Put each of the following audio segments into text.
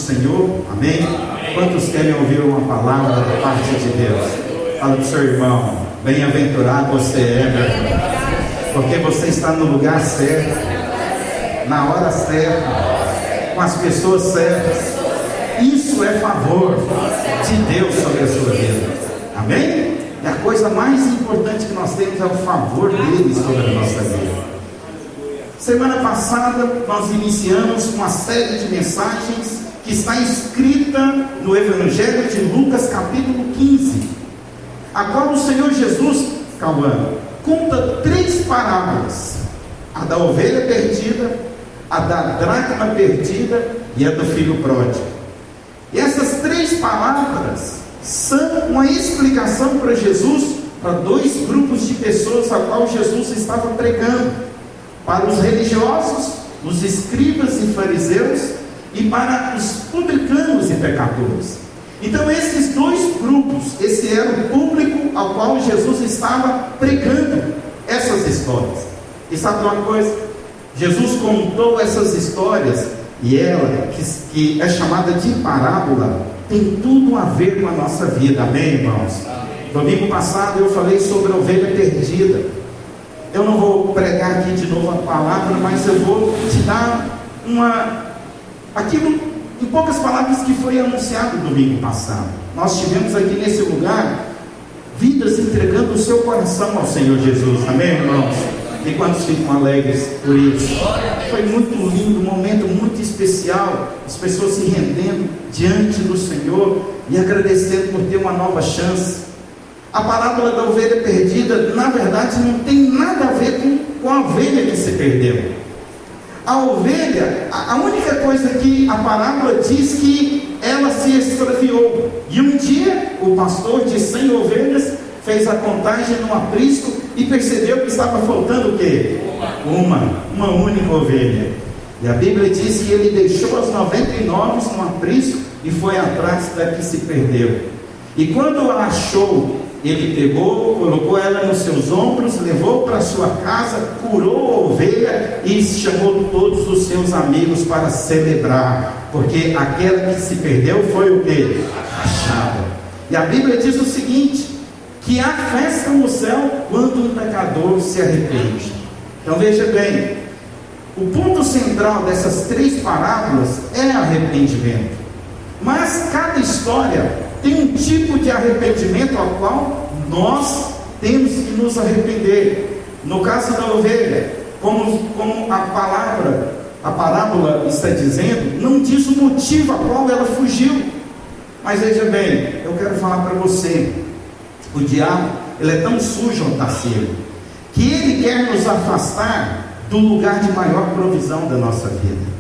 Senhor? Amém? Quantos querem ouvir uma palavra da parte de Deus? Fala para o seu irmão: bem-aventurado você é, meu irmão, porque você está no lugar certo, na hora certa, com as pessoas certas. Isso é favor de Deus sobre a sua vida. Amém? E a coisa mais importante que nós temos é o favor dele sobre a nossa vida. Semana passada nós iniciamos uma série de mensagens que está escrita no Evangelho de Lucas capítulo 15. Agora o Senhor Jesus, Cauã, conta 3 parábolas: a da ovelha perdida, a da dracma perdida e a do filho pródigo. E essas 3 palavras são uma explicação para Jesus, para 2 grupos de pessoas a qual Jesus estava pregando: para os religiosos, os escribas e fariseus, e para os publicanos e pecadores. Então esses 2 grupos, esse era o público ao qual Jesus estava pregando essas histórias. E sabe uma coisa? Jesus contou essas histórias, e ela, que é chamada de parábola, tem tudo a ver com a nossa vida. Amém, irmãos? Domingo passado eu falei sobre a ovelha perdida. Eu não vou pregar aqui de novo a palavra, mas eu vou te dar aquilo, em poucas palavras, que foi anunciado domingo passado. Nós tivemos aqui nesse lugar vidas entregando o seu coração ao Senhor Jesus. Amém, irmãos? E quantos ficam alegres por isso? Foi muito lindo, um momento muito especial, as pessoas se rendendo diante do Senhor e agradecendo por ter uma nova chance. A parábola da ovelha perdida, na verdade, não tem nada a ver com a ovelha que se perdeu. A ovelha, a única coisa que a parábola diz que ela se extraviou. E um dia, o pastor de 100 ovelhas fez a contagem no aprisco e percebeu que estava faltando o quê? Uma única ovelha. E a Bíblia diz que ele deixou as 99 no aprisco e foi atrás da que se perdeu. E quando a achou, ele pegou, colocou ela nos seus ombros, levou para sua casa, curou a ovelha e chamou todos os seus amigos para celebrar, porque aquela que se perdeu foi o quê? Achada. E a Bíblia diz o seguinte: que há festa no céu quando um pecador se arrepende. Então veja bem, o ponto central dessas 3 parábolas é arrependimento. Mas cada história tem um tipo de arrependimento ao qual nós temos que nos arrepender. No caso da ovelha, como a parábola está dizendo, não diz o motivo a qual ela fugiu. Mas veja bem, eu quero falar para você: o diabo, ele é tão sujo, Otacílio, que ele quer nos afastar do lugar de maior provisão da nossa vida.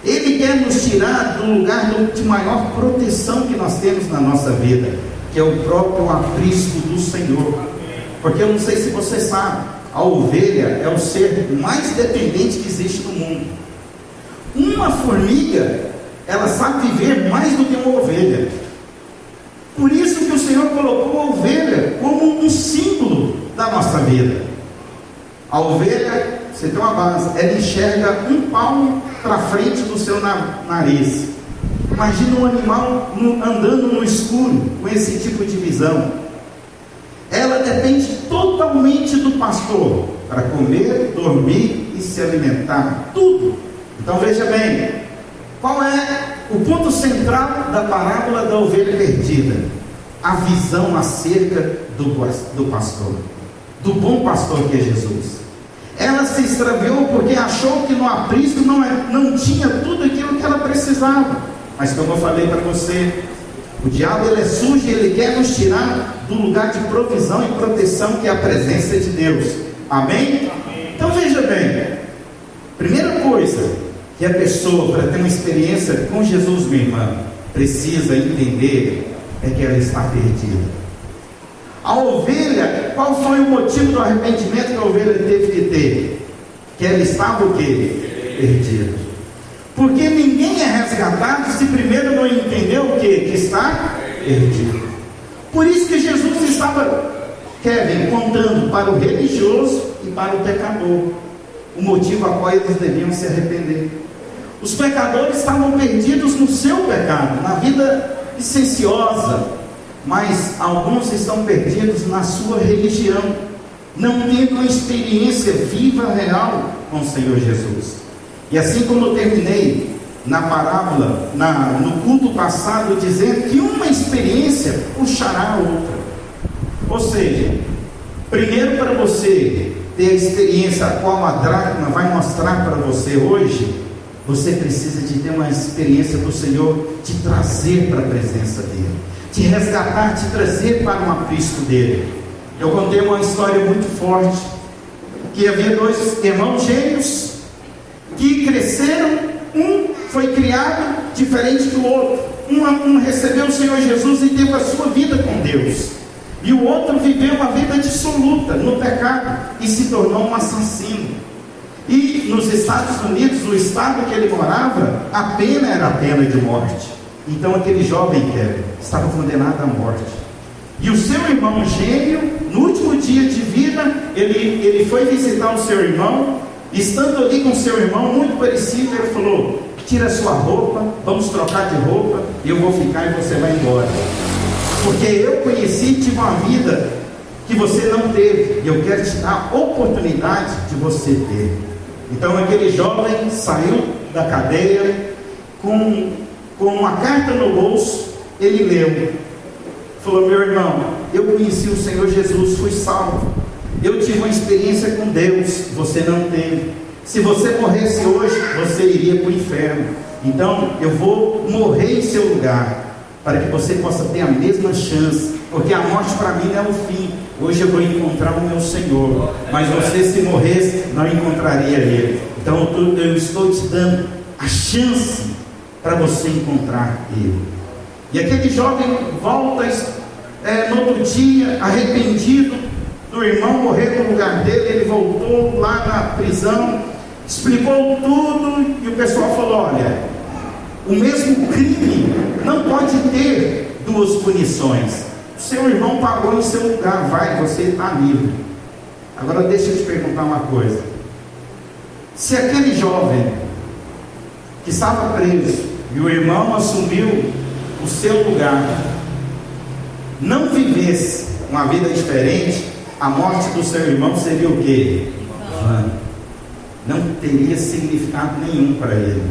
Ele quer nos tirar do lugar de maior proteção que nós temos na nossa vida, que é o próprio aprisco do Senhor. Porque eu não sei se você sabe, a ovelha é o ser mais dependente que existe no mundo. Uma formiga, ela sabe viver mais do que uma ovelha. Por isso que o Senhor colocou a ovelha como um símbolo da nossa vida. A ovelha, você tem uma base, ela enxerga um palmo para frente do seu nariz. Imagina um animal andando no escuro com esse tipo de visão. Ela depende totalmente do pastor para comer, dormir e se alimentar, tudo. Então veja bem, qual é o ponto central da parábola da ovelha perdida? A visão acerca do pastor, do bom pastor que é Jesus. Ela se extraviou porque achou que no aprisco não tinha tudo aquilo que ela precisava. Mas como eu falei para você, o diabo, ele é sujo e ele quer nos tirar do lugar de provisão e proteção que é a presença de Deus. Amém? Então veja bem, primeira coisa que a pessoa, para ter uma experiência com Jesus, minha irmã, precisa entender é que ela está perdida. A ovelha, qual foi o motivo do arrependimento que a ovelha teve que ter? Que ela estava o quê? Perdida. Porque ninguém é resgatado se primeiro não entendeu o quê? Que está perdido. Por isso que Jesus estava, Kevin, contando para o religioso e para o pecador o motivo a qual eles deviam se arrepender. Os pecadores estavam perdidos no seu pecado, na vida licenciosa, mas alguns estão perdidos na sua religião, não tendo uma experiência viva, real com o Senhor Jesus. E assim como eu terminei na parábola, no culto passado, dizendo que uma experiência puxará a outra. Ou seja, primeiro, para você ter a experiência a qual a dracma vai mostrar para você hoje, você precisa de ter uma experiência do Senhor, te trazer para a presença dEle, te resgatar, te trazer para o aprisco dEle. Eu contei uma história muito forte, que havia dois irmãos gêmeos, que cresceram, um foi criado diferente do outro, um recebeu o Senhor Jesus e teve a sua vida com Deus, e o outro viveu uma vida dissoluta no pecado e se tornou um assassino. E nos Estados Unidos, no estado que ele morava, a pena era a pena de morte. Então aquele jovem estava condenado à morte. E o seu irmão gêmeo, no último dia de vida, ele foi visitar o seu irmão. Estando ali com o seu irmão, muito parecido, ele falou: tira a sua roupa, vamos trocar de roupa, e eu vou ficar e você vai embora. Porque eu conheci, tive uma vida que você não teve, e eu quero te dar a oportunidade de você ter. Então aquele jovem saiu da cadeia com uma carta no bolso. Ele leu, falou: meu irmão, eu conheci o Senhor Jesus, fui salvo, eu tive uma experiência com Deus, você não teve. Se você morresse hoje, você iria para o inferno. Então eu vou morrer em seu lugar, para que você possa ter a mesma chance, porque a morte para mim não é o fim. Hoje eu vou encontrar o meu Senhor, mas você, se morresse, não encontraria Ele. Então eu estou te dando a chance para você encontrar Ele. E aquele jovem volta no outro dia, arrependido do irmão morrer no lugar dele. Ele voltou lá na prisão, explicou tudo, e o pessoal falou: olha, o mesmo crime não pode ter duas punições. Seu irmão pagou em seu lugar, vai, você está livre. Agora deixa eu te perguntar uma coisa: se aquele jovem que estava preso e o irmão assumiu o seu lugar, não vivesse uma vida diferente, a morte do seu irmão seria o quê? Não teria significado nenhum para ele.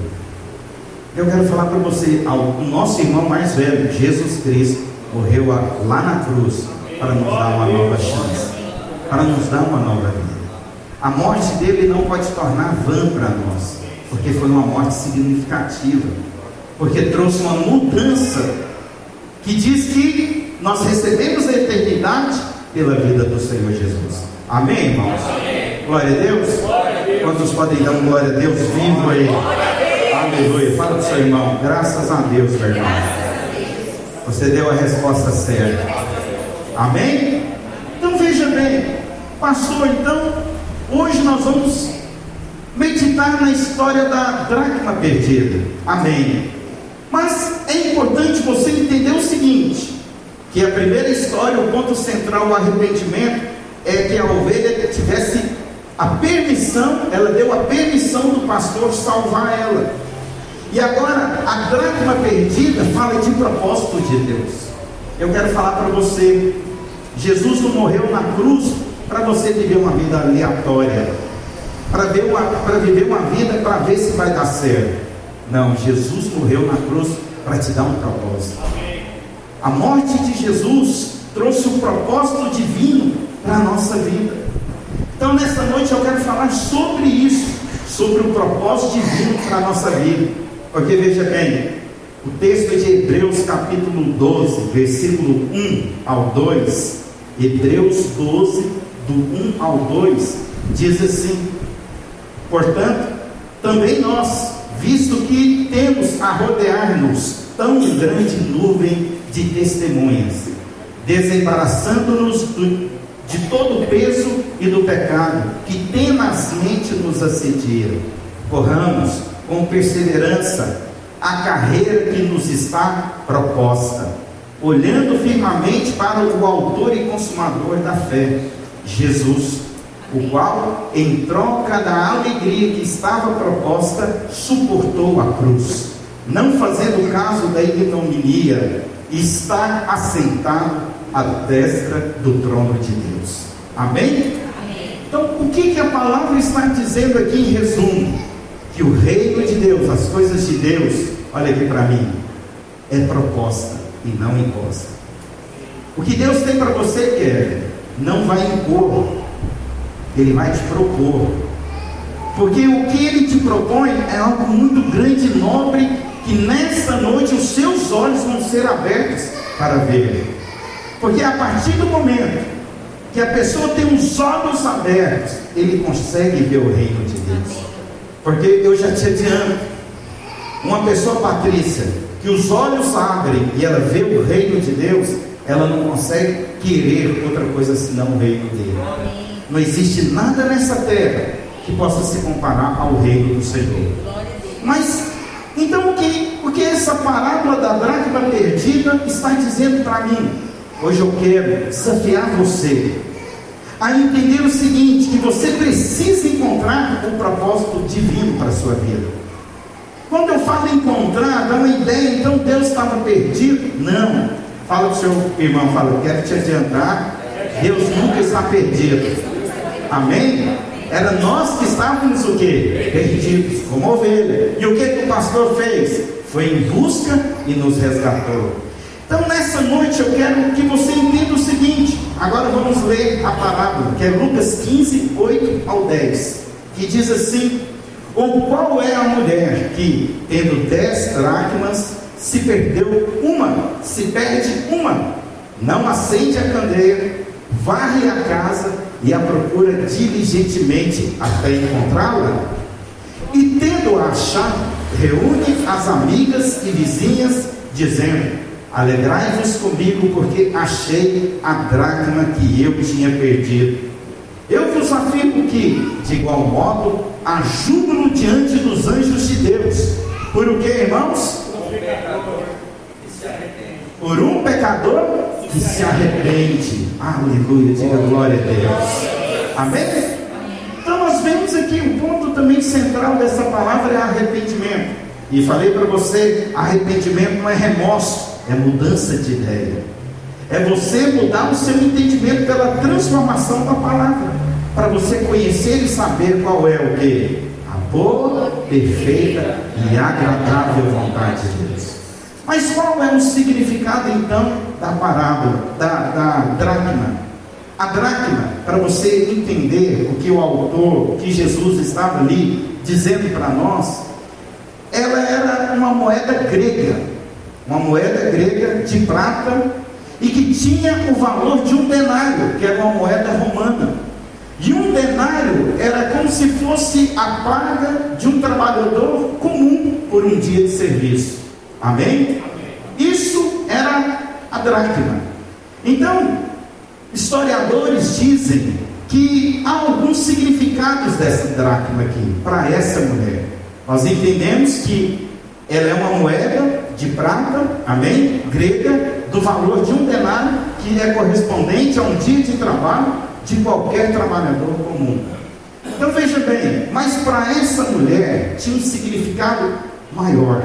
Eu quero falar para você: o nosso irmão mais velho, Jesus Cristo, morreu lá na cruz para nos dar uma nova chance, para nos dar uma nova vida. A morte dele não pode tornar vã para nós, porque foi uma morte significativa, porque trouxe uma mudança que diz que nós recebemos a eternidade pela vida do Senhor Jesus. Amém, irmãos? Amém. Glória a Deus. Quantos podem dar uma glória a Deus vivo aí? Aleluia. Fala para o seu irmão: graças a Deus, meu irmão, você deu a resposta certa. Amém? Então veja bem, pastor, então hoje nós vamos meditar na história da dracma perdida. Amém? Mas é importante você entender o seguinte: que a primeira história, o ponto central, o arrependimento, é que a ovelha tivesse a permissão, ela deu a permissão do pastor salvar ela. E agora, a dracma perdida fala de propósito de Deus. Eu quero falar para você: Jesus não morreu na cruz para você viver uma vida aleatória, para viver uma vida para ver se vai dar certo. Não, Jesus morreu na cruz para te dar um propósito. A morte de Jesus trouxe um propósito divino para a nossa vida. Então nessa noite eu quero falar sobre isso, sobre o propósito divino para a nossa vida. Porque veja bem, o texto é de Hebreus capítulo 12, versículo 1 ao 2. Hebreus 12, do 1 ao 2, diz assim: portanto, também nós, visto que temos a rodear-nos tão grande nuvem de testemunhas, desembaraçando-nos de todo o peso e do pecado que tenazmente nos assedia, corramos com perseverança a carreira que nos está proposta, olhando firmemente para o autor e consumador da fé, Jesus, o qual, em troca da alegria que estava proposta, suportou a cruz, não fazendo caso da ignominia, e está assentado à destra do trono de Deus. Amém? Então, o que a palavra está dizendo aqui em resumo? Que o reino de Deus, as coisas de Deus, olha aqui para mim, é proposta e não imposta. O que Deus tem para você, quer, não vai impor, Ele vai te propor. Porque o que Ele te propõe é algo muito grande e nobre, que nesta noite os seus olhos vão ser abertos para ver. Porque a partir do momento que a pessoa tem os olhos abertos, ele consegue ver o reino de Deus. Porque eu já te adianto, uma pessoa patrícia, que os olhos abrem e ela vê o reino de Deus, ela não consegue querer outra coisa senão o reino dele. Não existe nada nessa terra que possa se comparar ao reino do Senhor. Mas, então o que essa parábola da dracma perdida está dizendo para mim? Hoje eu quero desafiar você a entender o seguinte, que você precisa encontrar o propósito divino para a sua vida. Quando eu falo encontrar, dá uma ideia, então Deus estava perdido? Não. Fala para o seu irmão, fala, eu quero te adiantar, Deus nunca está perdido. Amém? Era nós que estávamos o quê? Perdidos, como ovelha. E o que o pastor fez? Foi em busca e nos resgatou. Então nessa noite eu quero que você entenda o seguinte. Agora vamos ler a parábola, que é Lucas 15, 8 ao 10, que diz assim: ou qual é a mulher que, tendo 10 dracmas, se perde uma, não acende a candeia, varre a casa e a procura diligentemente até encontrá-la? E tendo-a achado, reúne as amigas e vizinhas, dizendo: alegrai-vos comigo, porque achei a dracma que eu tinha perdido. Eu vos afirmo que, de igual modo, há júbilo diante dos anjos de Deus. Por o que, irmãos? Por um pecador que se arrepende. Aleluia, diga glória a Deus. Amém? Então nós vemos aqui um ponto também central dessa palavra, é arrependimento. E falei para você, arrependimento não é remorso, é mudança de ideia. É você mudar o seu entendimento pela transformação da palavra, para você conhecer e saber qual é o que? A boa, perfeita e agradável vontade de Deus. Mas qual é o significado então da parábola, da dracma? A dracma, para você entender o que o autor, o que Jesus estava ali dizendo para nós, ela era uma moeda grega de prata, e que tinha o valor de um denário, que era uma moeda romana. E um denário era como se fosse a paga de um trabalhador comum por um dia de serviço. Amém? Isso era a dracma. Então, historiadores dizem que há alguns significados dessa dracma aqui, para essa mulher. Nós entendemos que ela é uma moeda de prata, amém? Grega, do valor de um denário, que é correspondente a um dia de trabalho de qualquer trabalhador comum. Então veja bem, mas para essa mulher tinha um significado maior.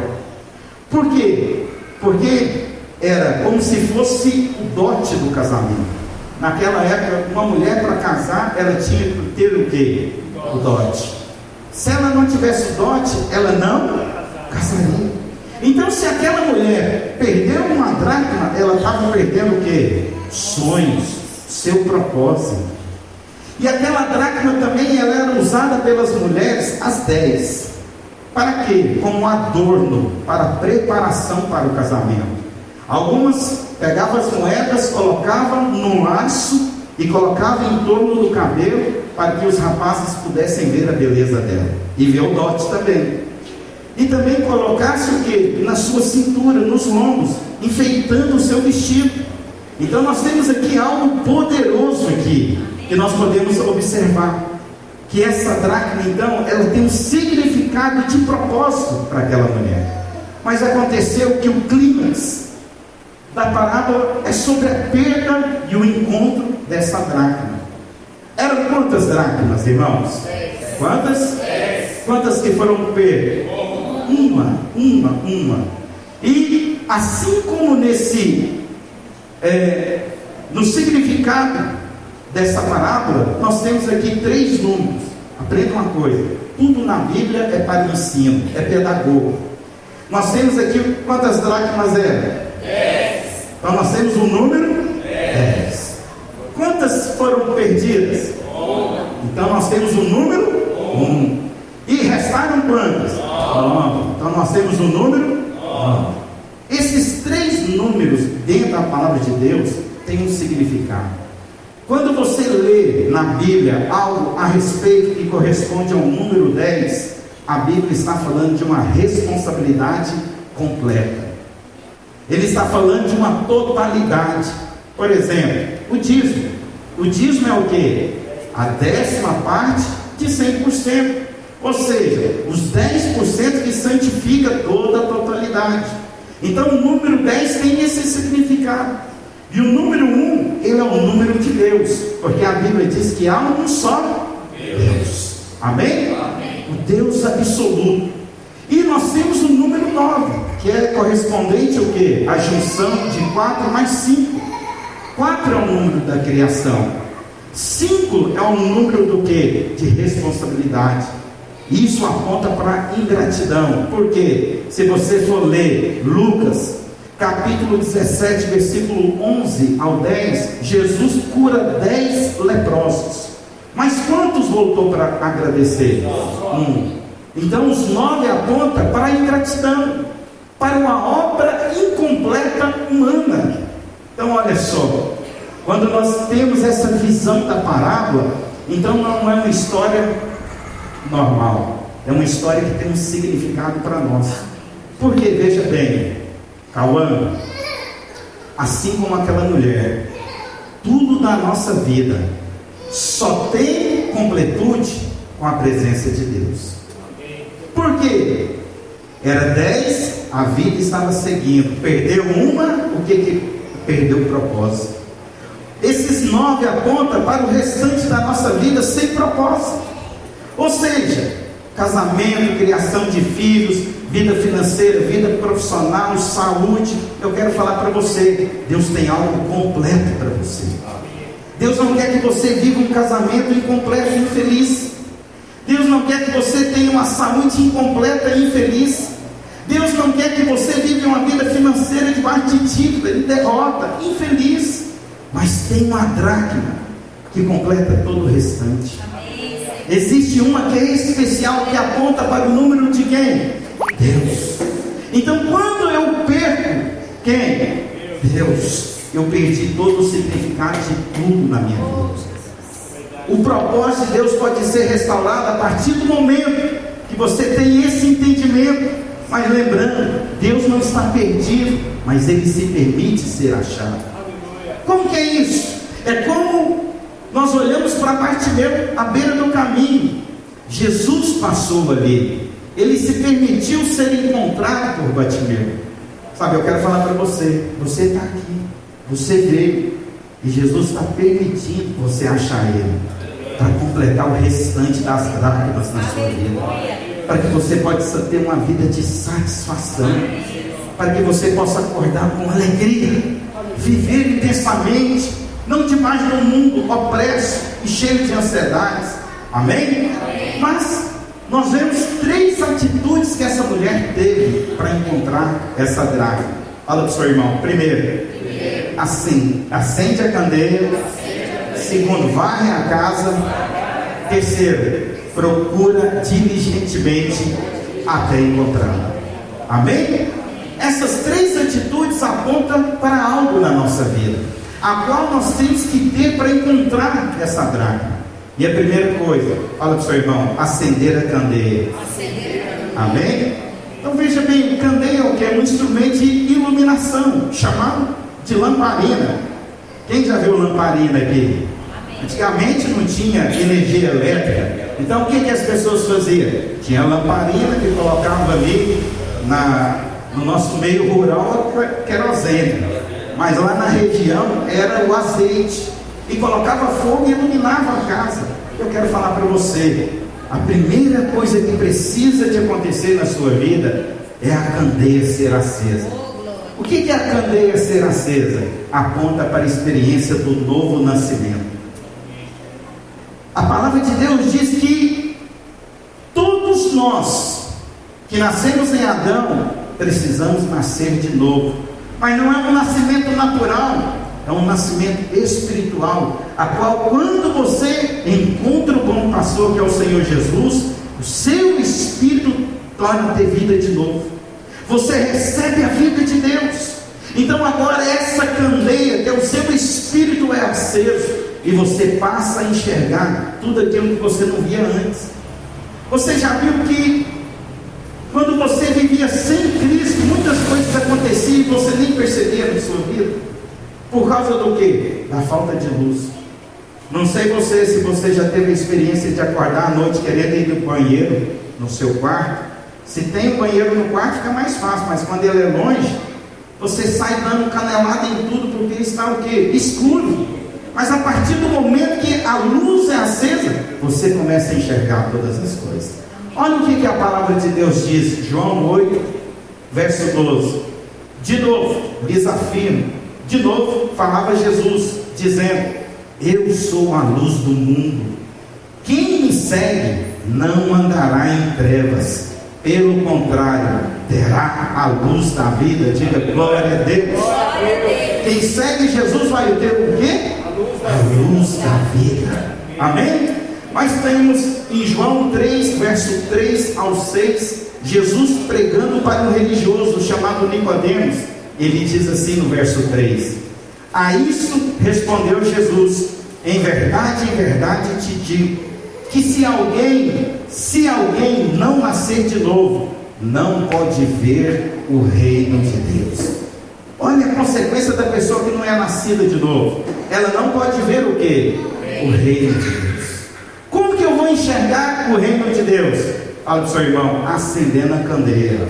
Por quê? Porque era como se fosse o dote do casamento. Naquela época, uma mulher para casar, ela tinha que ter o quê? O dote. Se ela não tivesse o dote, ela não casaria. Então, se aquela mulher perdeu uma dracma, ela estava perdendo o quê? Sonhos, seu propósito. E aquela dracma também, ela era usada pelas mulheres, as 10. Para quê? Como adorno, para preparação para o casamento. Algumas pegavam as moedas, colocavam no laço e colocavam em torno do cabelo, para que os rapazes pudessem ver a beleza dela e ver o dote também. E também colocasse o que? Na sua cintura, nos lombos, enfeitando o seu vestido. Então nós temos aqui algo poderoso aqui, que nós podemos observar, que essa dracma então, ela tem um significado de propósito para aquela mulher. Mas aconteceu que o clímax da parábola é sobre a perda e o encontro dessa dracma. Eram quantas dracmas, irmãos? Quantas? Quantas que foram perdidas? Uma. E assim como no significado dessa parábola, nós temos aqui 3 números. Aprenda uma coisa: tudo na Bíblia é para ensino, é pedagogo. Nós temos aqui quantas dracmas eram? 10. Então nós temos o número 10. Quantas foram perdidas? 1. Então nós temos o número 1. E restaram quantas? 9. Então nós temos o número 9. Esses 3 números dentro da palavra de Deus têm um significado. Quando você lê na Bíblia algo a respeito que corresponde ao número 10, a Bíblia está falando de uma responsabilidade completa. Ele está falando de uma totalidade. Por exemplo, o dízimo. O dízimo é o quê? A 10ª parte de 100%. Ou seja, os 10% que santifica toda a totalidade. Então o número 10 tem esse significado. E o número 1, ele é o número de Deus, porque a Bíblia diz que há um só Deus. Amém? O Deus absoluto. E nós temos o número 9, que é correspondente ao quê? A junção de 4 mais 5. 4 é o número da criação. 5 é o número do quê? De responsabilidade. Isso aponta para a ingratidão. Porque se você for ler Lucas capítulo 17, versículo 11 ao 10, Jesus cura 10 leprosos. Mas quantos voltou para agradecer? 1. Então os 9 apontam para a ingratidão, para uma obra incompleta humana. Então olha só, quando nós temos essa visão da parábola, então não é uma história normal, é uma história que tem um significado para nós. Porque veja bem, Cauã, assim como aquela mulher, tudo da nossa vida só tem completude com a presença de Deus. Por quê? Era 10, a vida estava seguindo. Perdeu uma, o que perdeu o propósito. Esses 9 apontam para o restante da nossa vida sem propósito. Ou seja, casamento, criação de filhos, vida financeira, vida profissional, saúde. Eu quero falar para você, Deus tem algo completo para você. Deus não quer que você viva um casamento incompleto e infeliz. Deus não quer que você tenha uma saúde incompleta e infeliz. Deus não quer que você viva uma vida financeira debaixo de dívida, de derrota, infeliz. Mas tem uma dracma que completa todo o restante. Existe uma que é especial, que aponta para o número de quem? Deus. Então quando eu perco quem? Deus, eu perdi todo o significado de tudo na minha vida. O propósito de Deus pode ser restaurado a partir do momento que você tem esse entendimento. Mas lembrando, Deus não está perdido, mas Ele se permite ser achado. Como que é isso? É como nós olhamos para Bartimeu à beira do caminho. Jesus passou ali. Ele se permitiu ser encontrado por Bartimeu. Sabe, eu quero falar para você. Você está aqui, você veio, e Jesus está permitindo você achar Ele, para completar o restante das dracmas na sua vida, para que você possa ter uma vida de satisfação, para que você possa acordar com alegria, viver intensamente, não debaixo de um mundo opresso e cheio de ansiedades. Amém? Mas nós vemos 3 atitudes que essa mulher teve para encontrar essa dracma. Fala para o seu irmão. Primeiro, acende a candeia. Segundo, varre a casa. Terceiro, procura diligentemente até encontrar. Amém? Essas 3 atitudes apontam para algo na nossa vida, a qual nós temos que ter para encontrar essa dracma. E a primeira coisa, fala para o seu irmão, acender a candeia. Amém? Então veja bem, candeia é o que? É um instrumento de iluminação, chamado de lamparina. Quem já viu lamparina aqui? Antigamente não tinha energia elétrica. Então o que as pessoas faziam? Tinha lamparina que colocava ali no nosso meio rural, querosene. Mas lá na região era o azeite. e colocava fogo e iluminava a casa. Eu quero falar para você, a primeira coisa que precisa de acontecer na sua vida é a candeia ser acesa. O que é a candeia ser acesa? Aponta para a experiência do novo nascimento. A palavra de Deus diz que todos nós que nascemos em Adão precisamos nascer de novo, mas não é um nascimento natural, é um nascimento espiritual, a qual, quando você encontra o bom pastor, que é o Senhor Jesus, o seu espírito torna a ter vida de novo. Você recebe a vida de Deus. Então agora essa candeia, que é o seu espírito, é aceso, e você passa a enxergar tudo aquilo que você não via antes. Você já viu que quando você vivia sem Cristo, muitas coisas aconteciam e você nem percebia na sua vida? Por causa do quê? Da falta de luz. Não sei você, se você já teve a experiência de acordar à noite querendo ir no banheiro, no seu quarto. Se tem um banheiro no quarto fica mais fácil, mas quando ele é longe, você sai dando canelada em tudo, porque está o quê? Escuro. Mas a partir do momento que a luz é acesa, você começa a enxergar todas as coisas. Olha o que a palavra de Deus diz, João 8, verso 12. De novo, lhes afirmo, de novo falava Jesus, dizendo: eu sou a luz do mundo. Quem me segue não andará em trevas, pelo contrário, terá a luz da vida. Diga glória a Deus. Quem segue Jesus vai ter o quê? A luz da vida. Amém? Mas temos em João 3, verso 3 ao 6, Jesus pregando para um religioso chamado Nicodemos. Ele diz assim no verso 3: a isso respondeu Jesus: em verdade te digo, que se alguém não nascer de novo, não pode ver o reino de Deus. Olha a consequência da pessoa que não é nascida de novo. Ela não pode ver o quê? O reino de Deus. Como que eu vou enxergar o reino de Deus? Fala para o seu irmão: acendendo a candeia,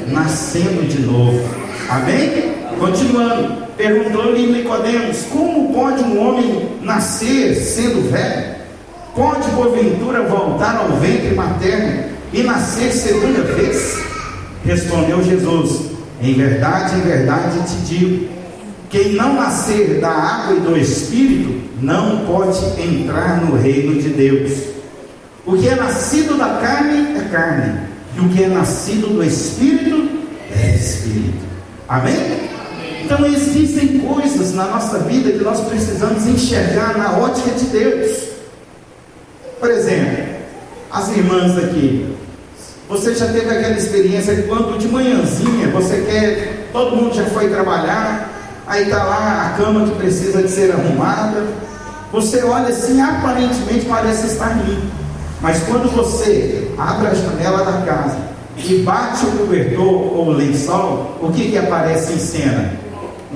nascendo de novo. Amém? Continuando, perguntou-lhe Nicodemos: como pode um homem nascer sendo velho? Pode porventura voltar ao ventre materno e nascer segunda vez? Respondeu Jesus: em verdade te digo, quem não nascer da água e do Espírito não pode entrar no reino de Deus. O que é nascido da carne é carne, e o que é nascido do Espírito é Espírito. Amém? Então existem coisas na nossa vida que nós precisamos enxergar na ótica de Deus. Por exemplo, as irmãs aqui, você já teve aquela experiência que quando de manhãzinha você quer, todo mundo já foi trabalhar, aí está lá a cama que precisa de ser arrumada, você olha assim, aparentemente parece estar limpo, mas quando você abre a janela da casa e bate o cobertor ou o lençol, o que aparece em cena?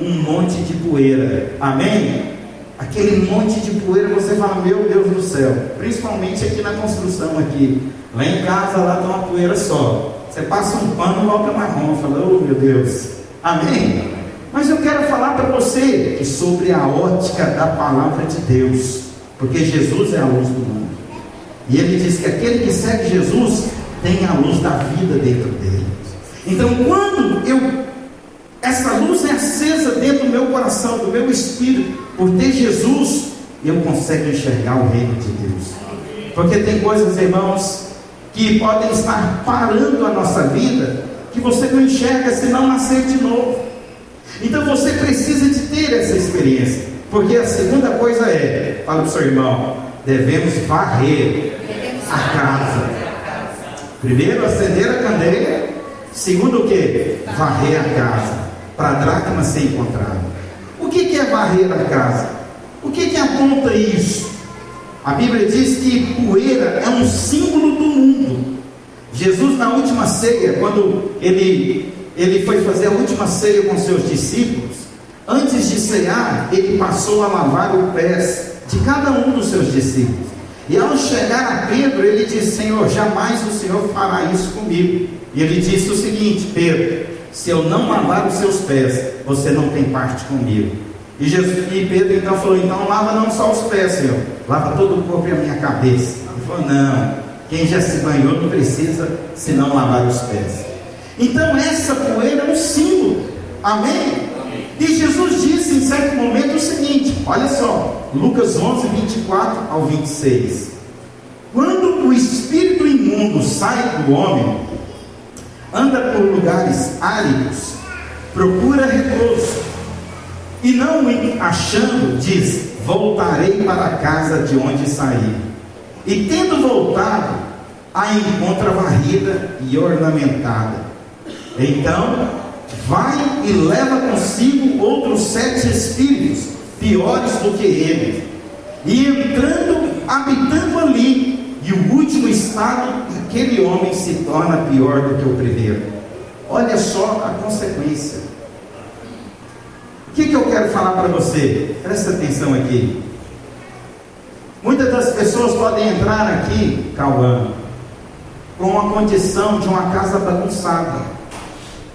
Um monte de poeira. Amém? Aquele monte de poeira, você fala: meu Deus do céu. Principalmente aqui na construção aqui. Lá em casa, lá está uma poeira só. Você passa um pano, volta marrom. Fala: oh meu Deus. Amém? Mas eu quero falar para você que sobre a ótica da palavra de Deus, porque Jesus é a luz do mundo, e ele diz que aquele que segue Jesus tem a luz da vida dentro dele. Então quando essa luz é acesa dentro do meu coração, do meu espírito, por ter Jesus, eu consigo enxergar o reino de Deus. Porque tem coisas, irmãos, que podem estar parando a nossa vida, que você não enxerga se não nascer de novo. Então você precisa de ter essa experiência. Porque a segunda coisa é, fala para o seu irmão, devemos varrer a casa. Primeiro, acender a candeia. Segundo, o que? Varrer a casa, para a dracma ser encontrada. O que é varrer a casa? O que aponta isso? A Bíblia diz que poeira é um símbolo do mundo. Jesus, na última ceia, quando ele foi fazer a última ceia com seus discípulos, antes de cear, ele passou a lavar os pés de cada um dos seus discípulos. E ao chegar a Pedro, ele disse: Senhor, jamais o Senhor fará isso comigo. E ele disse o seguinte: Pedro, se eu não lavar os seus pés, você não tem parte comigo. E Pedro então falou: então lava não só os pés, Senhor, lava todo o corpo e a minha cabeça. Ele falou: não, quem já se banhou não precisa senão lavar os pés. Então essa poeira é um símbolo, amém? E Jesus disse em certo momento o seguinte, olha só, Lucas 11, 24 ao 26: quando o espírito imundo sai do homem, anda por lugares áridos, procura repouso, e não o achando, diz: voltarei para a casa de onde saí. E tendo voltado, a encontra varrida e ornamentada. Então vai e leva consigo outros 7 espíritos, piores do que ele, e entrando, habitando ali, e o último estado daquele homem se torna pior do que o primeiro. Olha só a consequência. O que eu quero falar para você? Presta atenção aqui. Muitas das pessoas podem entrar aqui, Cauã, com uma condição de uma casa bagunçada,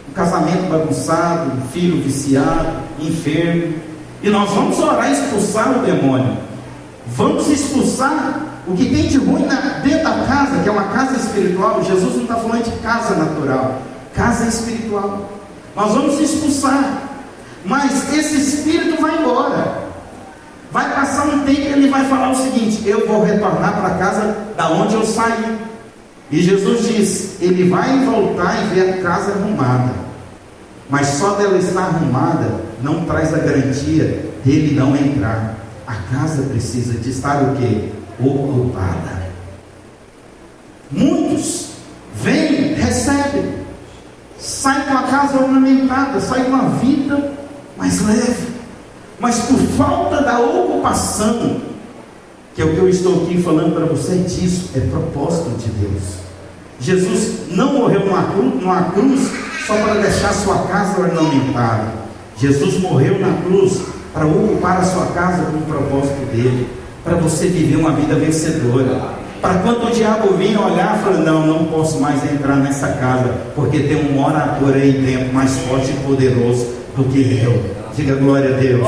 um casamento bagunçado, um filho viciado, enfermo, e nós vamos orar e expulsar o demônio. Vamos expulsar o que tem de ruim dentro da casa, que é uma casa espiritual. Jesus não está falando de casa natural, casa espiritual. Nós vamos expulsar, mas esse espírito vai embora. Vai passar um tempo e ele vai falar o seguinte: eu vou retornar para a casa da onde eu saí. E Jesus diz: ele vai voltar e ver a casa arrumada, mas só dela estar arrumada não traz a garantia dele não entrar. A casa precisa de estar o quê? Ocupada. Muitos vêm, recebem, saem com a casa ornamentada, saem com a vida mais leve, mas por falta da ocupação, que é o que eu estou aqui falando para você, disso é propósito de Deus. Jesus não morreu numa cruz só para deixar sua casa ornamentada. Jesus morreu na cruz para ocupar a sua casa com o propósito dele, para você viver uma vida vencedora. Para quando o diabo vir olhar e falar: não posso mais entrar nessa casa, porque tem um morador aí dentro mais forte e poderoso do que eu. Diga glória a Deus.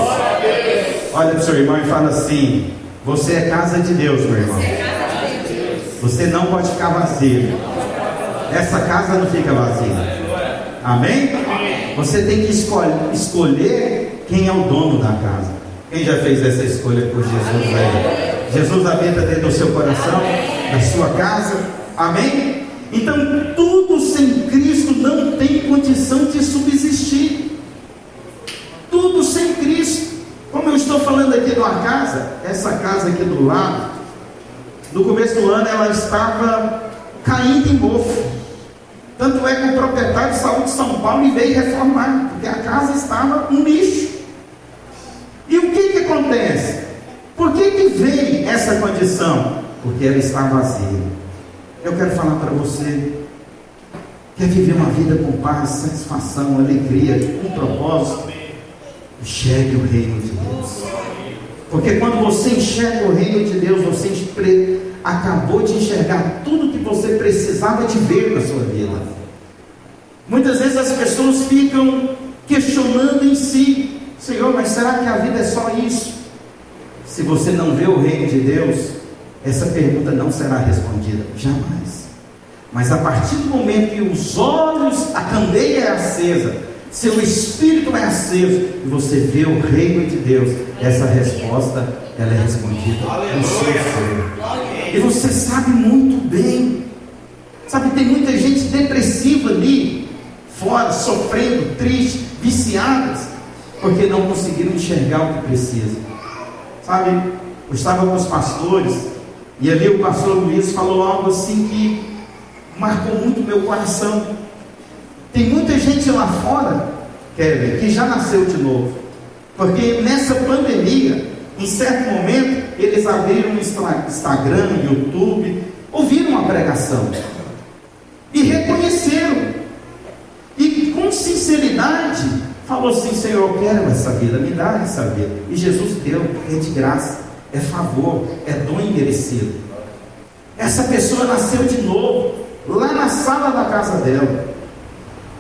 Olha para o seu irmão e fala assim: você é casa de Deus, meu irmão. Você não pode ficar vazio. Essa casa não fica vazia. Amém? Você tem que escolher quem é o dono da casa. Quem já fez essa escolha por Jesus aí? Jesus habita dentro do seu coração, da sua casa. Amém? Então tudo sem Cristo não tem condição de subsistir. Tudo sem Cristo. Como eu estou falando aqui de uma casa, essa casa aqui do lado, no começo do ano ela estava caindo em mofo. Tanto é que o proprietário de saúde de São Paulo me veio reformar, porque a casa estava um lixo. E o que acontece? Por que veio essa condição? Porque ela está vazia. Eu quero falar para você: quer viver uma vida com paz, satisfação, alegria, com propósito? Enxergue o reino de Deus. Porque quando você enxerga o reino de Deus, você acabou de enxergar tudo que você precisava de ver na sua vida. Muitas vezes as pessoas ficam questionando em si: Senhor, mas será que a vida é só isso? Se você não vê o reino de Deus, essa pergunta não será respondida, jamais. Mas a partir do momento que os olhos, a candeia é acesa, seu espírito é aceso, e você vê o reino de Deus, essa resposta, ela é respondida no seu ser. E você sabe muito bem, sabe, tem muita gente depressiva ali fora, sofrendo, triste, viciadas, porque não conseguiram enxergar o que precisa. Sabe, eu estava com os pastores, e ali o pastor Luiz falou algo assim que marcou muito meu coração. Tem muita gente lá fora, Kevin, que já nasceu de novo, porque nessa pandemia, em certo momento, eles abriram o Instagram, YouTube, ouviram uma pregação e reconheceram, e com sinceridade falou assim: Senhor, eu quero essa vida, me dá essa vida. E Jesus deu, é de graça, é favor, é dom imerecido. Essa pessoa nasceu de novo, lá na sala da casa dela.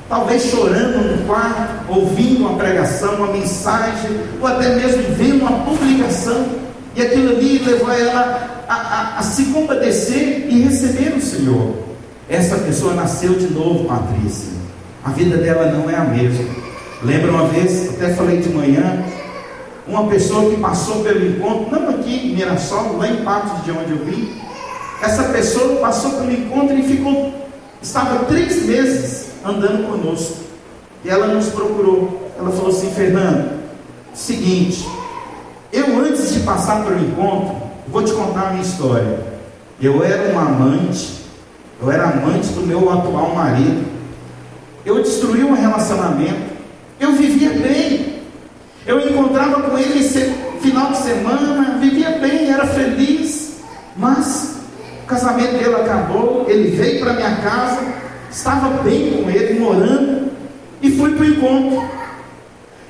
talvez chorando no quarto, ouvindo uma pregação, uma mensagem, ou até mesmo vendo uma publicação, e aquilo ali levou ela a se compadecer e receber o Senhor. Essa pessoa nasceu de novo, Patrícia. A vida dela não é a mesma. Lembra uma vez, até falei de manhã, uma pessoa que passou pelo encontro, não aqui em Mirassol, lá em Patos, de onde eu vim. Essa pessoa passou pelo encontro e estava 3 meses andando conosco. E ela nos procurou. Ela falou assim: Fernando, seguinte, eu antes de passar pelo encontro, vou te contar a minha história. Eu era amante do meu atual marido. Eu destruí um relacionamento. Eu vivia bem. Eu encontrava com ele final de semana, vivia bem, era feliz. Mas o casamento dele acabou. Ele veio para minha casa, estava bem com ele, morando, e fui para o encontro.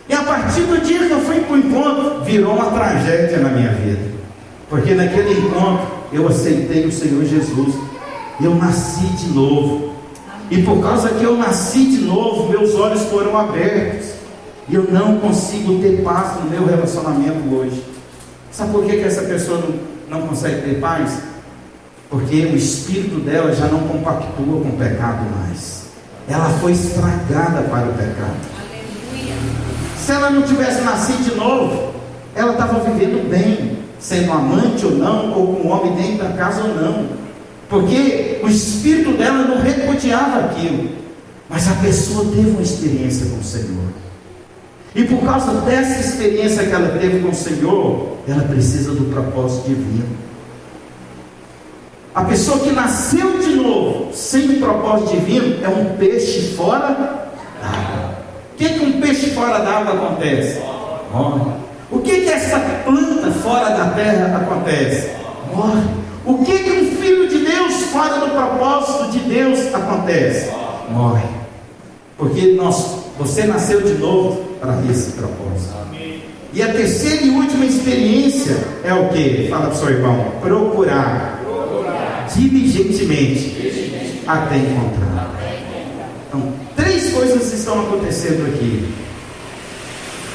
E a partir do dia que eu fui para o encontro, virou uma tragédia na minha vida. Porque naquele encontro eu aceitei o Senhor Jesus. Eu nasci de novo. E por causa que eu nasci de novo, meus olhos foram abertos. E eu não consigo ter paz no meu relacionamento hoje. Sabe por que essa pessoa não consegue ter paz? Porque o espírito dela já não compactua com o pecado mais. Ela foi estragada para o pecado. Aleluia. Se ela não tivesse nascido de novo, ela estava vivendo bem, sendo amante ou não, ou com um homem dentro da casa ou não, porque o espírito dela não repudiava aquilo. Mas a pessoa teve uma experiência com o Senhor, e por causa dessa experiência que ela teve com o Senhor, ela precisa do propósito divino. A pessoa que nasceu de novo, sem o propósito divino, é um peixe fora d'água. O que um peixe fora d'água acontece? Morre. O que essa planta fora da terra acontece? Morre. O que um filho de Deus fora do propósito de Deus acontece? Morre. Porque você nasceu de novo para esse propósito. E a terceira e última experiência é o que? Fala para o seu irmão: procurar diligentemente até encontrar. Então, 3 coisas estão acontecendo aqui: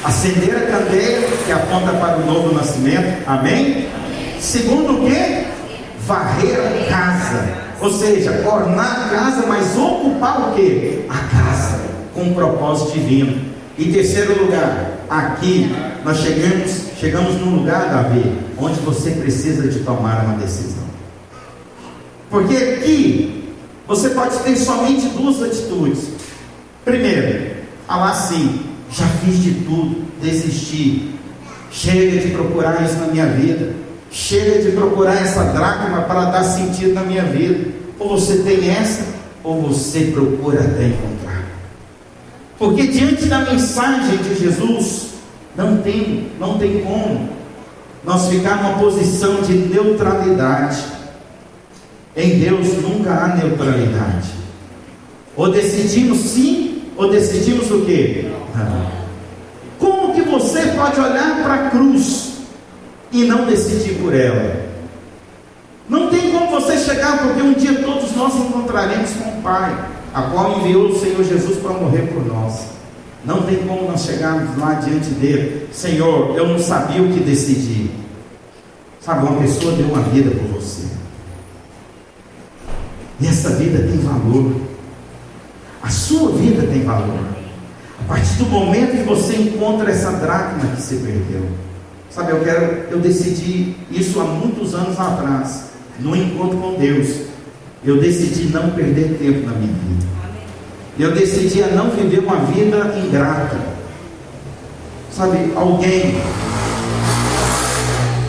acender a candeia, que aponta para o novo nascimento, amém? Segundo, o que? Varrer a casa, ou seja, ornar a casa, mas ocupar o que? A casa, com um propósito divino. E terceiro lugar, aqui nós chegamos num lugar, Davi, onde você precisa de tomar uma decisão. Porque aqui você pode ter somente 2 atitudes. Primeiro, falar assim: já fiz de tudo, desisti, chega de procurar isso na minha vida, chega de procurar essa dracma para dar sentido na minha vida. Ou você tem essa, ou você procura até encontrar. Porque diante da mensagem de Jesus, não tem como nós ficar numa posição de neutralidade. Em Deus nunca há neutralidade. Ou decidimos sim, ou decidimos o quê? Não. Como que você pode olhar para a cruz e não decidir por ela? Não tem como você chegar, porque um dia todos nós encontraremos com o Pai, a qual enviou o Senhor Jesus para morrer por nós. Não tem como nós chegarmos lá diante dele: Senhor, eu não sabia o que decidir. Sabe, uma pessoa deu uma vida por você, e essa vida tem valor. A sua vida tem valor. A partir do momento que você encontra essa dracma que se perdeu. Sabe, eu decidi isso há muitos anos atrás, no encontro com Deus. Eu decidi não perder tempo na minha vida. Eu decidi a não viver uma vida ingrata. Sabe, alguém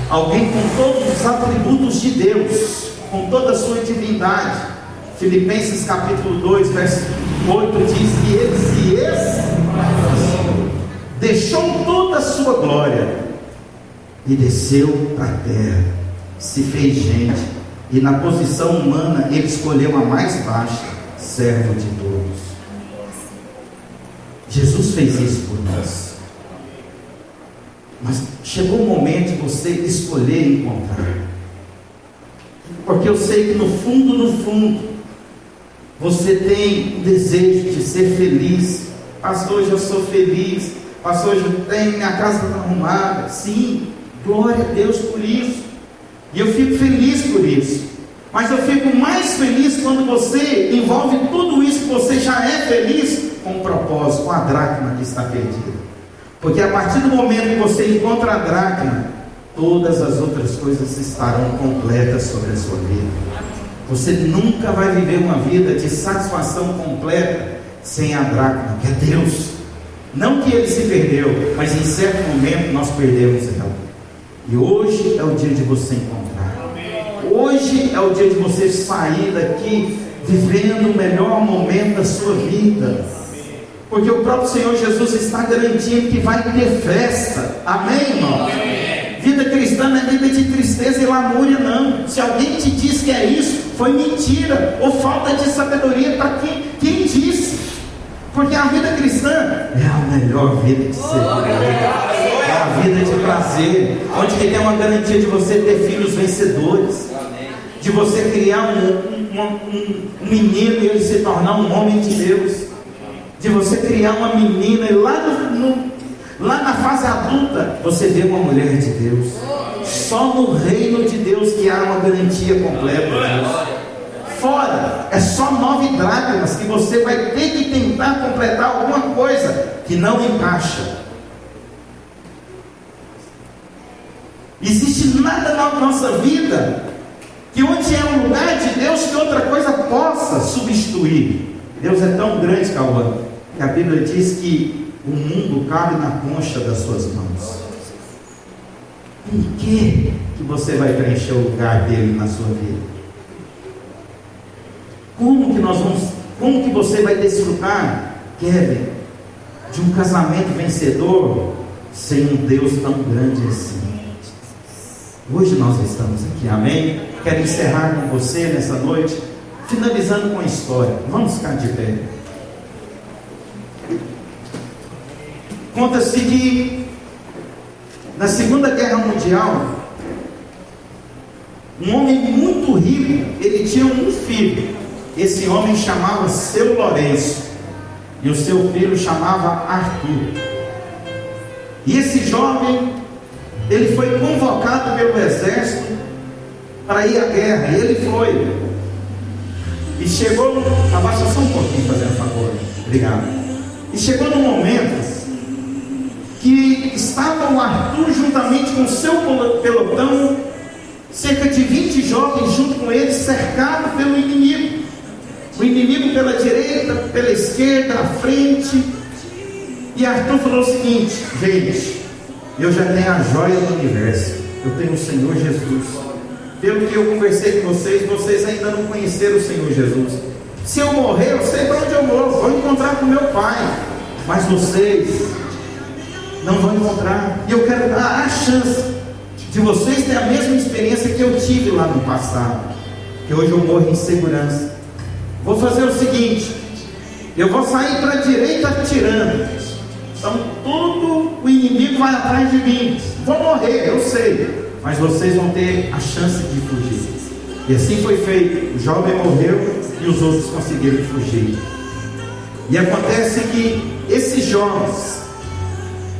com todos os atributos de Deus, com toda a sua divindade. Filipenses capítulo 2, verso 8 diz que ele se esvaziou, deixou toda a sua glória e desceu para a terra, se fez gente, e na posição humana ele escolheu a mais baixa, servo de todos. Jesus fez isso por nós. Mas chegou o momento de você escolher encontrar. Porque eu sei que no fundo, Você tem um desejo de ser feliz. Pastor, hoje eu sou feliz. Pastor, hoje eu tenho minha casa arrumada. Sim, glória a Deus por isso. E eu fico feliz por isso. Mas eu fico mais feliz quando você envolve tudo isso que você já é feliz com um propósito, com a dracma que está perdida. Porque a partir do momento que você encontra a dracma, todas as outras coisas estarão completas sobre a sua vida. Você nunca vai viver uma vida de satisfação completa sem a dracma, que é Deus. Não que ele se perdeu, mas em certo momento nós perdemos ela. E hoje é o dia de você encontrar. Hoje é o dia de você sair daqui vivendo o melhor momento da sua vida. Porque o próprio Senhor Jesus está garantindo que vai ter festa. Amém, irmão? Vida cristã não é vida de tristeza e lamúria, não. Se alguém te diz que é isso, foi mentira ou falta de sabedoria para quem disse. Porque a vida cristã é a melhor vida de ser. É a vida de prazer, onde que tem uma garantia de você ter filhos vencedores, de você criar um menino e ele se tornar um homem de Deus, de você criar uma menina e lá na fase adulta você vê uma mulher de Deus. Só no reino de Deus que há uma garantia completa. Fora, é só 9 dracmas que você vai ter que tentar completar alguma coisa que não encaixa. Existe nada na nossa vida que onde é um lugar de Deus que outra coisa possa substituir. Deus é tão grande, Cauã, que a Bíblia diz que o mundo cabe na concha das suas mãos. Em que você vai preencher o lugar dele na sua vida? Como que você vai desfrutar, Kevin, de um casamento vencedor sem um Deus tão grande assim? Hoje nós estamos aqui, amém? Quero encerrar com você nessa noite, finalizando com a história. Vamos ficar de pé. Conta-se que na Segunda Guerra Mundial, um homem muito rico, ele tinha um filho. Esse homem chamava Seu Lourenço e o seu filho chamava Arthur. E esse jovem, ele foi convocado pelo exército para ir à guerra, e ele foi. E chegou, abaixa só um pouquinho, fazendo favor, obrigado. E chegou num momento que estava o Arthur juntamente com o seu pelotão, cerca de 20 jovens junto com ele, cercado pelo inimigo. O inimigo pela direita, pela esquerda, à frente. E Arthur falou o seguinte: gente, eu já tenho a joia do universo, eu tenho o Senhor Jesus. Pelo que eu conversei com vocês ainda não conheceram o Senhor Jesus. Se eu morrer, eu sei para onde eu vou encontrar com meu pai. Mas vocês não vão encontrar. E eu quero dar a chance de vocês terem a mesma experiência que eu tive lá no passado, que hoje eu morro em segurança. Vou fazer o seguinte: eu vou sair para a direita atirando. Então todo o inimigo vai atrás de mim. Vou morrer, eu sei, mas vocês vão ter a chance de fugir. E assim foi feito. O jovem morreu e os outros conseguiram fugir. E acontece que esses jovens,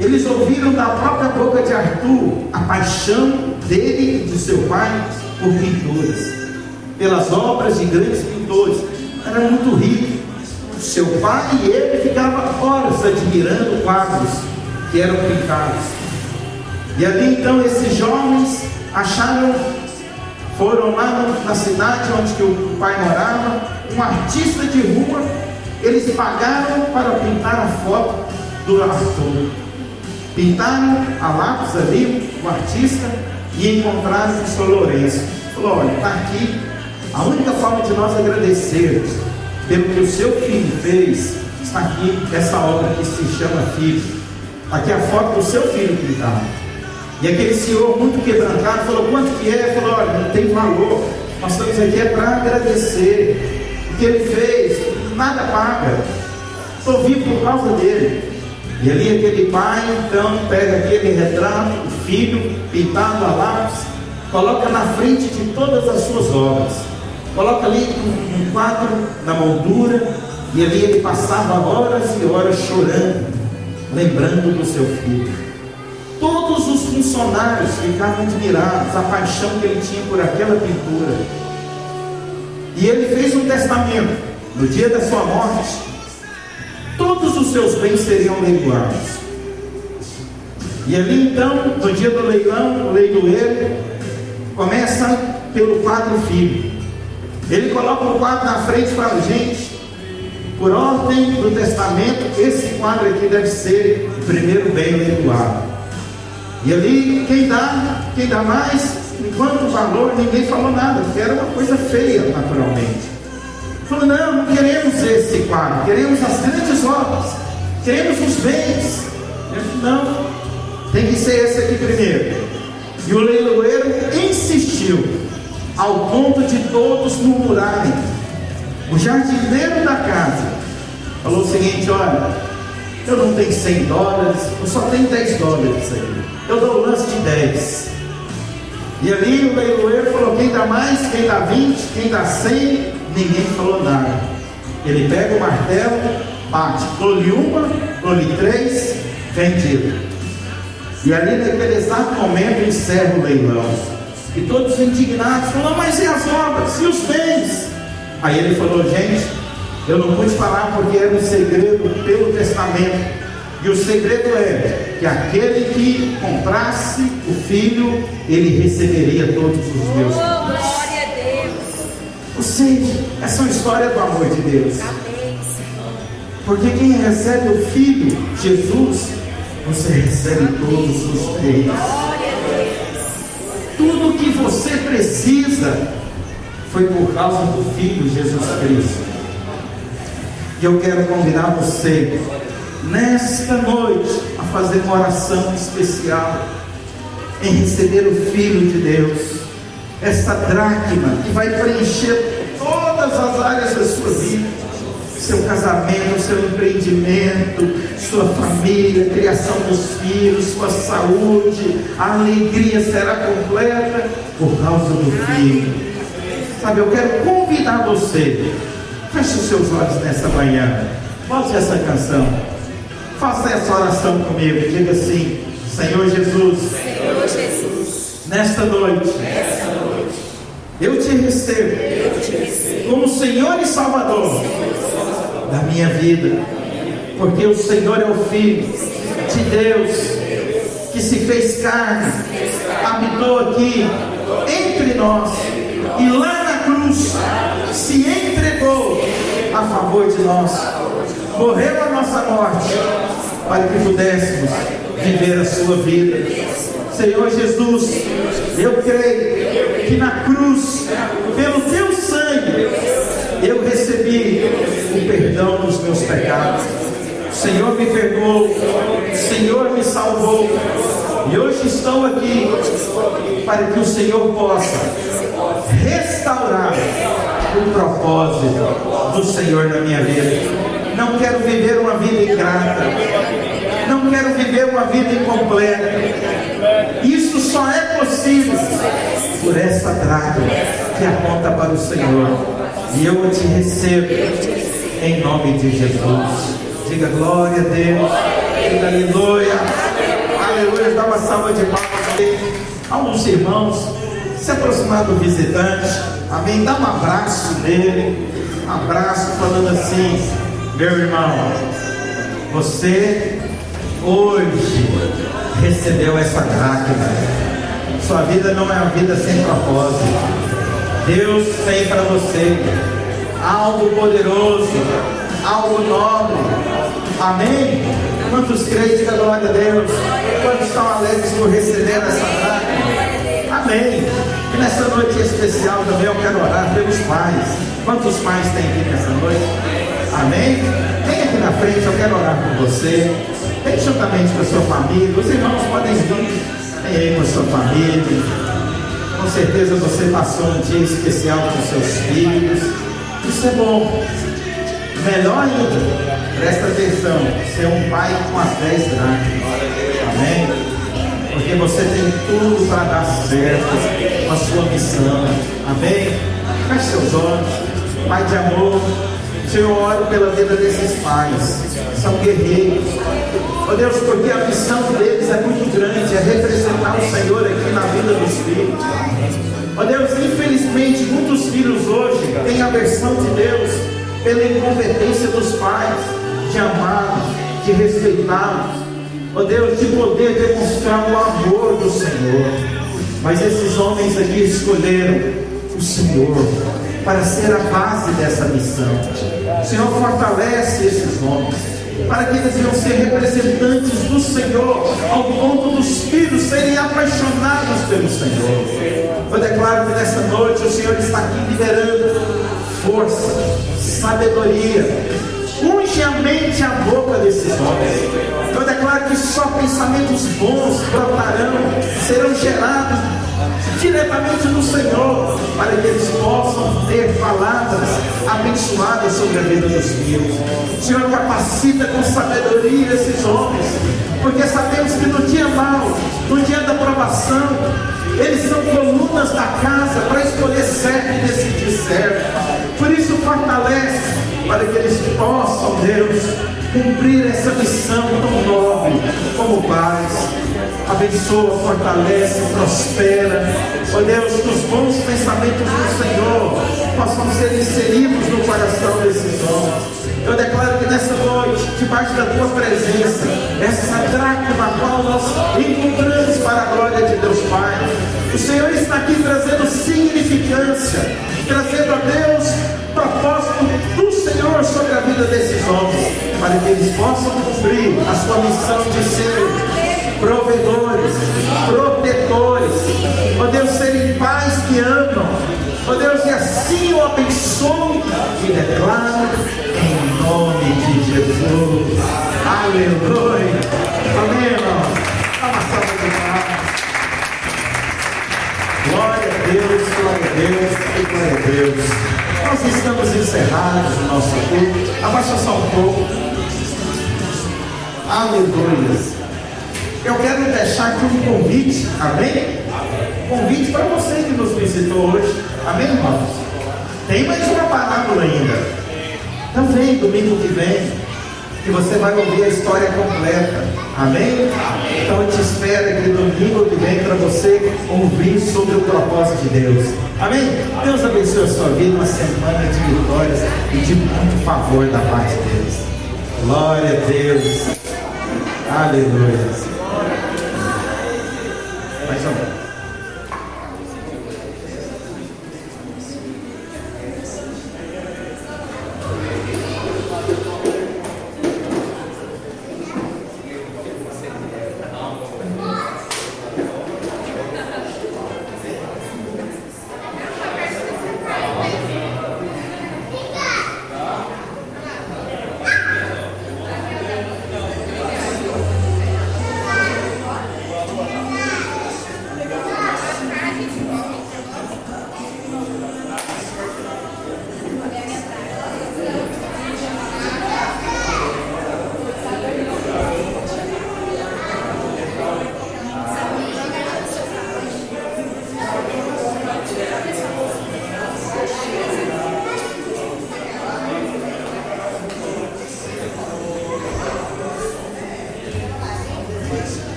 eles ouviram da própria boca de Arthur a paixão dele e de seu pai por pinturas, pelas obras de grandes pintores. Era muito rico. Seu pai e ele ficavam horas admirando quadros que eram pintados. E ali então esses jovens foram lá na cidade onde que o pai morava, um artista de rua. Eles pagaram para pintar a foto do Arthur. Pintaram a lápis ali, o artista, e encontraram o Seu Lourenço. Falou: olha, está aqui. A única forma de nós agradecermos pelo que o seu filho fez, está aqui essa obra que se chama Filho. Aqui a foto do seu filho pintado. E aquele senhor muito quebrantado falou: quanto que é? Falou: olha, não tem valor, nós estamos aqui para agradecer o que ele fez, nada paga, estou vivo por causa dele. E ali aquele pai então pega aquele retrato, o filho pintado a lápis, coloca na frente de todas as suas obras. coloca ali um quadro na moldura, e ali ele passava horas e horas chorando, lembrando do seu filho. Todos os funcionários ficavam admirados, a paixão que ele tinha por aquela pintura. E ele fez um testamento: no dia da sua morte, todos os seus bens seriam leiloados. E ali então, no dia do leilão, o leiloeiro começa pelo quadro filho. Ele coloca o quadro na frente e fala: gente, por ordem do testamento, esse quadro aqui deve ser o primeiro bem leiloado. E ali, quem dá mais, enquanto o valor, ninguém falou nada, porque era uma coisa feia, naturalmente. Falou: não queremos esse quadro, queremos as grandes obras, queremos os bens. Ele falou: não, tem que ser esse aqui primeiro. E o leiloeiro insistiu, ao ponto de todos murmurarem. O jardineiro da casa falou o seguinte: olha, eu não tenho $100, eu só tenho $10 aí, eu dou o lance de 10. E ali o leiloeiro falou: quem dá mais, quem dá 20, quem dá 100, ninguém falou nada. Ele pega o martelo, bate, dou-lhe uma, dou-lhe 3, vendido. E ali naquele exato momento encerra o leilão. E todos indignados falaram: mas e as obras? E os bens? Aí ele falou: gente, eu não pude falar porque era um segredo pelo testamento. E o segredo é que aquele que comprasse o filho, ele receberia todos os meus bens. Glória a Deus. Ou seja, essa é uma história do amor de Deus. Amém, Senhor. Porque quem recebe o filho, Jesus, você recebe todos os bens. Glória a Deus. Tudo que você precisa foi por causa do Filho Jesus Cristo. E eu quero convidar você nesta noite a fazer uma oração especial em receber o Filho de Deus, essa dracma que vai preencher todas as áreas da sua vida, seu casamento, seu empreendimento, sua família, criação dos filhos, sua saúde. A alegria será completa por causa do Filho. Sabe, eu quero convidar você, feche os seus olhos nessa manhã, bote essa canção, faça essa oração comigo, diga assim: Senhor Jesus, Senhor Jesus, nesta noite, eu te recebo como Senhor e Salvador da minha vida, porque o Senhor é o Filho de Deus que se fez carne, habitou aqui entre nós, e lá na cruz se entregou a favor de nós, morreu a nossa morte para que pudéssemos viver a sua vida. Senhor Jesus, eu creio que na cruz, pelo teu sangue, eu recebi o perdão dos meus pecados. O Senhor me perdoou, o Senhor me salvou, e hoje estou aqui para que o Senhor possa restaurar o propósito do Senhor na minha vida. Não quero viver uma vida ingrata, não quero viver uma vida incompleta. Isso só é possível por essa dracma que aponta para o Senhor. E eu te recebo em nome de Jesus. Diga glória a Deus, diga aleluia, aleluia. Dá uma salva de palmas a uns irmãos, se aproximar do visitante, amém. Dá um abraço nele, um abraço, falando assim: meu irmão, você hoje recebeu essa dracma. Sua vida não é uma vida sem propósito. Deus tem para você algo poderoso, algo nobre. Amém? Quantos creem, diga glória a Deus. Quantos estão alegres por receber essa dracma? Amém. E nessa noite especial também eu quero orar pelos pais. Quantos pais tem aqui nessa noite? Amém? Vem aqui na frente, eu quero orar por você. Vem juntamente com a sua família. Os irmãos podem vir. Vem aí com a sua família. Com certeza você passou um dia especial com seus filhos. Isso é bom. Melhor ainda, presta atenção, ser um pai com as 10 dracmas. Amém? Porque você tem tudo para dar certo com a sua missão. Amém? Feche seus olhos. Pai de amor, Senhor, eu oro pela vida desses pais. São guerreiros. Ó Deus, porque a missão deles é muito grande, é representar o Senhor aqui na vida dos filhos. Ó Deus, infelizmente, muitos filhos hoje têm aversão de Deus pela incompetência dos pais, de amá-los, de respeitá-los. Ó Deus, de poder demonstrar o amor do Senhor. Mas esses homens aqui escolheram o Senhor para ser a base dessa missão. O Senhor fortalece esses homens para que eles venham ser representantes do Senhor, ao ponto dos filhos serem apaixonados pelo Senhor. Eu declaro que nessa noite o Senhor está aqui liberando força, sabedoria. Unge a mente e a boca desses homens. Eu declaro que só pensamentos bons brotarão, serão gerados diretamente do Senhor, para que eles possam ter palavras abençoadas sobre a vida dos filhos. O Senhor capacita com sabedoria esses homens, porque sabemos que no dia mau, no dia da provação, eles são colunas da casa para escolher certo e decidir certo. Por isso fortalece, para que eles possam, Deus, cumprir essa missão tão nobre como pais. Abençoa, fortalece, prospera. Ó Deus, que os bons pensamentos do Senhor possam ser inseridos no coração desses homens. Eu declaro que nessa noite, debaixo da tua presença, essa dracma na qual nós encontramos para a glória de Deus Pai, o Senhor está aqui trazendo significância, trazendo a Deus propósito do Senhor sobre a vida desses homens, para que eles possam cumprir a sua missão de ser provedores, protetores, ó Deus, serem pais que amam, ó Deus, e assim o abençoo e declaro em nome de Jesus. Aleluia. Amém, irmão. Dá uma salva de palmas. Glória a Deus, glória a Deus e glória a Deus. Nós estamos encerrados no nosso culto. Abaixa só um pouco. Aleluia. Eu quero deixar aqui um convite, amém? Convite para você que nos visitou hoje, amém, irmãos? Tem mais uma parábola ainda. Então vem domingo que vem, que você vai ouvir a história completa, amém? Então eu te espero aqui domingo que vem para você ouvir sobre o propósito de Deus, amém? Deus abençoe a sua vida, uma semana de vitórias e de muito favor da parte de Deus. Glória a Deus, aleluia. Mais um.